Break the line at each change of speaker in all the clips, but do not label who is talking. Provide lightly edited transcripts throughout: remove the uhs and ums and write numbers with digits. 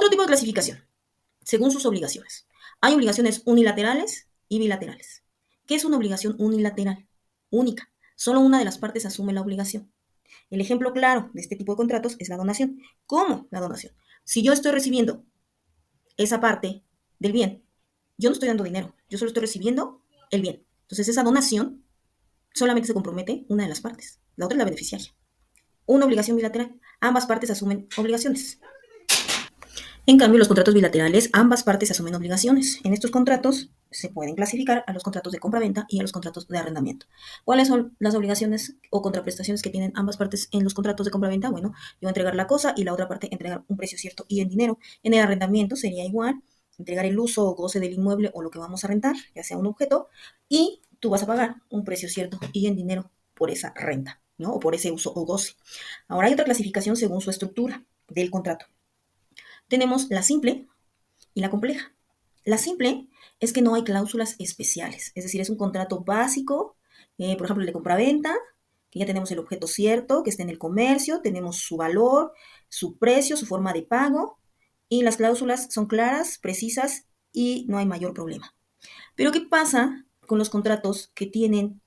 Otro tipo de clasificación, según sus obligaciones. Hay obligaciones unilaterales y bilaterales. ¿Qué es una obligación unilateral? Única. Solo una de las partes asume la obligación. El ejemplo claro de este tipo de contratos es la donación. ¿Cómo la donación? Si yo estoy recibiendo esa parte del bien, yo no estoy dando dinero, yo solo estoy recibiendo el bien. Entonces esa donación solamente se compromete una de las partes, la otra es la beneficiaria. Una obligación bilateral, ambas partes asumen obligaciones. En cambio, los contratos bilaterales, ambas partes asumen obligaciones. En estos contratos se pueden clasificar a los contratos de compra-venta y a los contratos de arrendamiento. ¿Cuáles son las obligaciones o contraprestaciones que tienen ambas partes en los contratos de compra-venta? Bueno, yo entregar la cosa y la otra parte entregar un precio cierto y en dinero. En el arrendamiento sería igual, entregar el uso o goce del inmueble o lo que vamos a rentar, ya sea un objeto, y tú vas a pagar un precio cierto y en dinero por esa renta, ¿no? O por ese uso o goce. Ahora hay otra clasificación según su estructura del contrato. Tenemos la simple y la compleja. La simple es que no hay cláusulas especiales, es decir, es un contrato básico, por ejemplo, el de compraventa, que ya tenemos el objeto cierto, que está en el comercio, tenemos su valor, su precio, su forma de pago, y las cláusulas son claras, precisas y no hay mayor problema. Pero ¿qué pasa con los contratos que tienen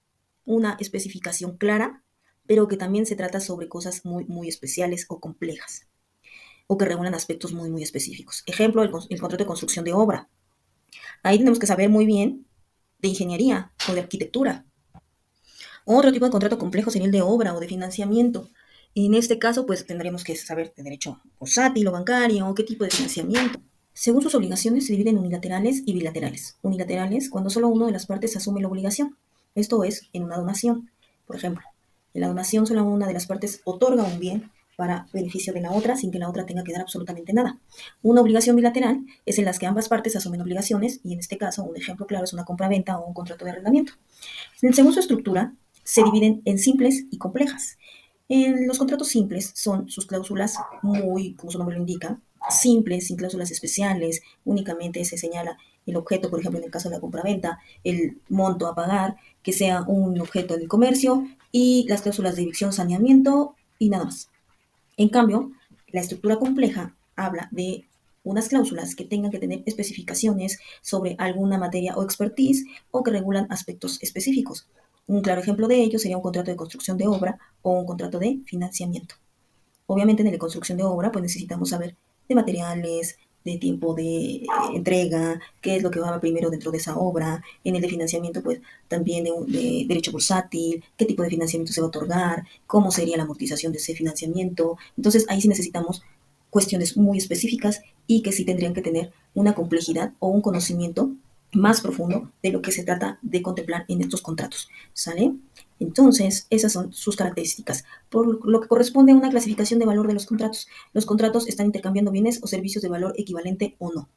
una especificación clara, pero que también se trata sobre cosas muy, muy especiales o complejas? O que regulan aspectos muy, muy específicos. Ejemplo, el contrato de construcción de obra. Ahí tenemos que saber muy bien de ingeniería o de arquitectura. Otro tipo de contrato complejo sería el de obra o de financiamiento. En este caso, pues tendremos que saber de derecho bursátil o bancario o qué tipo de financiamiento. Según sus obligaciones, se dividen en unilaterales y bilaterales. Unilaterales, cuando solo una de las partes asume la obligación. Esto es, en una donación. Por ejemplo, en la donación solo una de las partes otorga un bien para beneficio de la otra sin que la otra tenga que dar absolutamente nada. Una obligación bilateral es en las que ambas partes asumen obligaciones y en este caso un ejemplo claro es una compra-venta o un contrato de arrendamiento. Según su estructura, se dividen en simples y complejas. En los contratos simples son sus cláusulas muy, como su nombre lo indica, simples, sin cláusulas especiales, únicamente se señala el objeto, por ejemplo, en el caso de la compraventa, el monto a pagar, que sea un objeto del comercio y las cláusulas de evicción, saneamiento y nada más. En cambio, la estructura compleja habla de unas cláusulas que tengan que tener especificaciones sobre alguna materia o expertise o que regulan aspectos específicos. Un claro ejemplo de ello sería un contrato de construcción de obra o un contrato de financiamiento. Obviamente en el de construcción de obra pues necesitamos saber de materiales, de tiempo de entrega, qué es lo que va primero dentro de esa obra. En el de financiamiento pues también de derecho bursátil, qué tipo de financiamiento se va a otorgar, cómo sería la amortización de ese financiamiento. Entonces ahí sí necesitamos cuestiones muy específicas y que sí tendrían que tener una complejidad o un conocimiento más profundo de lo que se trata de contemplar en estos contratos, ¿sale? Entonces, esas son sus características. Por lo que corresponde a una clasificación de valor de los contratos. Los contratos están intercambiando bienes o servicios de valor equivalente o no.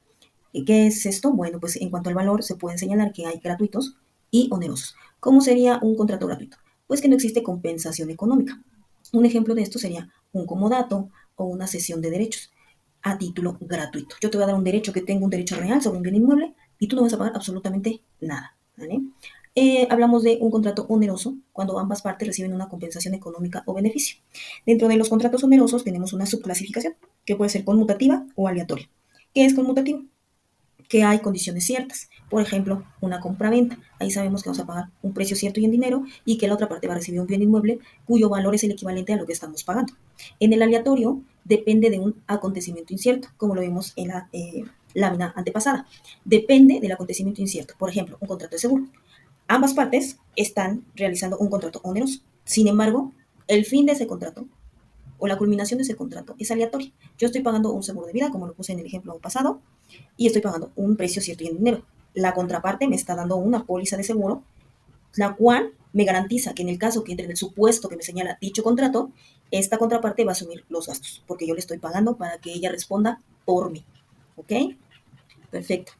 ¿Qué es esto? Bueno, pues en cuanto al valor, se pueden señalar que hay gratuitos y onerosos. ¿Cómo sería un contrato gratuito? Pues que no existe compensación económica. Un ejemplo de esto sería un comodato o una cesión de derechos a título gratuito. Yo te voy a dar un derecho que tengo un derecho real sobre un bien inmueble y tú no vas a pagar absolutamente nada. ¿Vale? Hablamos de un contrato oneroso cuando ambas partes reciben una compensación económica o beneficio. Dentro de los contratos onerosos tenemos una subclasificación que puede ser conmutativa o aleatoria. ¿Qué es conmutativa? Que hay condiciones ciertas. Por ejemplo, una compra-venta. Ahí sabemos que vamos a pagar un precio cierto y en dinero y que la otra parte va a recibir un bien inmueble cuyo valor es el equivalente a lo que estamos pagando. En el aleatorio depende de un acontecimiento incierto, como lo vimos en la lámina antepasada. Depende del acontecimiento incierto. Por ejemplo, un contrato de seguro. Ambas partes están realizando un contrato oneroso. Sin embargo, el fin de ese contrato o la culminación de ese contrato es aleatoria. Yo estoy pagando un seguro de vida, como lo puse en el ejemplo pasado, y estoy pagando un precio cierto y en dinero. La contraparte me está dando una póliza de seguro, la cual me garantiza que en el caso que entre en el supuesto que me señala dicho contrato, esta contraparte va a asumir los gastos, porque yo le estoy pagando para que ella responda por mí. ¿Ok? Perfecto.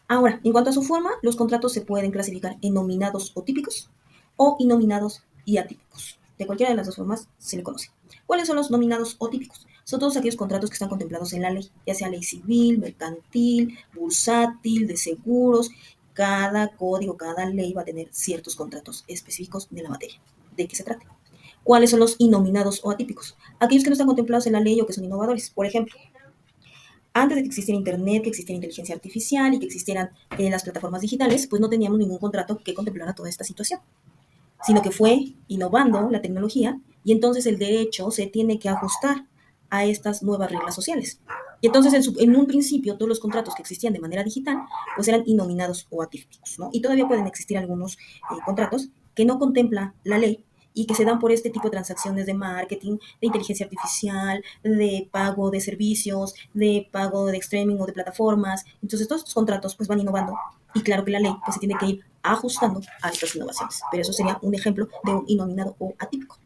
Ahora, en cuanto a su forma, los contratos se pueden clasificar en nominados o típicos o innominados y atípicos. De cualquiera de las dos formas se le conoce. ¿Cuáles son los nominados o típicos? Son todos aquellos contratos que están contemplados en la ley, ya sea ley civil, mercantil, bursátil, de seguros. Cada código, cada ley va a tener ciertos contratos específicos de la materia. ¿De qué se trata? ¿Cuáles son los innominados o atípicos? Aquellos que no están contemplados en la ley o que son innovadores. Por ejemplo, Antes de que existiera Internet, que existiera inteligencia artificial y que existieran las plataformas digitales, pues no teníamos ningún contrato que contemplara toda esta situación, sino que fue innovando la tecnología y entonces el derecho se tiene que ajustar a estas nuevas reglas sociales. Y entonces en un principio todos los contratos que existían de manera digital pues eran inominados o atípicos, ¿no? Y todavía pueden existir algunos contratos que no contempla la ley y que se dan por este tipo de transacciones de marketing, de inteligencia artificial, de pago de servicios, de pago de streaming o de plataformas. Entonces todos estos contratos pues van innovando y claro que la ley pues se tiene que ir ajustando a estas innovaciones. Pero eso sería un ejemplo de un inominado o atípico.